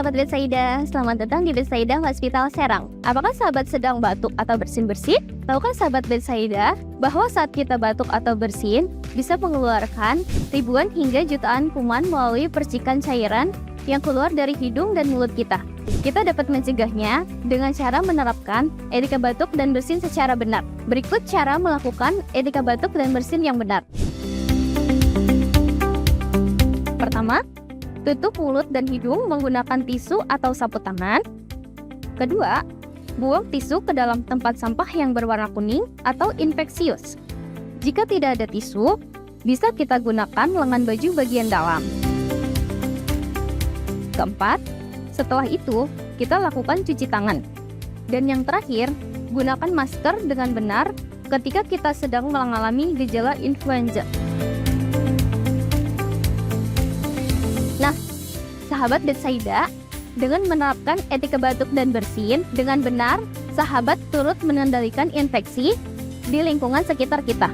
sahabat Betsaida, selamat datang di Betsaida Hospital Serang. Apakah sahabat sedang batuk atau bersin-bersin? Tahukah sahabat Betsaida bahwa saat kita batuk atau bersin bisa mengeluarkan ribuan hingga jutaan kuman melalui percikan cairan yang keluar dari hidung dan mulut kita. Kita dapat mencegahnya dengan cara menerapkan etika batuk dan bersin secara benar. Berikut cara melakukan etika batuk dan bersin yang benar. Pertama, tutup mulut dan hidung menggunakan tisu atau sapu tangan. Kedua, buang tisu ke dalam tempat sampah yang berwarna kuning atau infeksius. Jika tidak ada tisu, bisa kita gunakan lengan baju bagian dalam. Keempat, setelah itu kita lakukan cuci tangan. Dan yang terakhir, gunakan masker dengan benar ketika kita sedang mengalami gejala influenza. Nah, sahabat Betsaida, dengan menerapkan etika batuk dan bersin dengan benar, sahabat turut mengendalikan infeksi di lingkungan sekitar kita.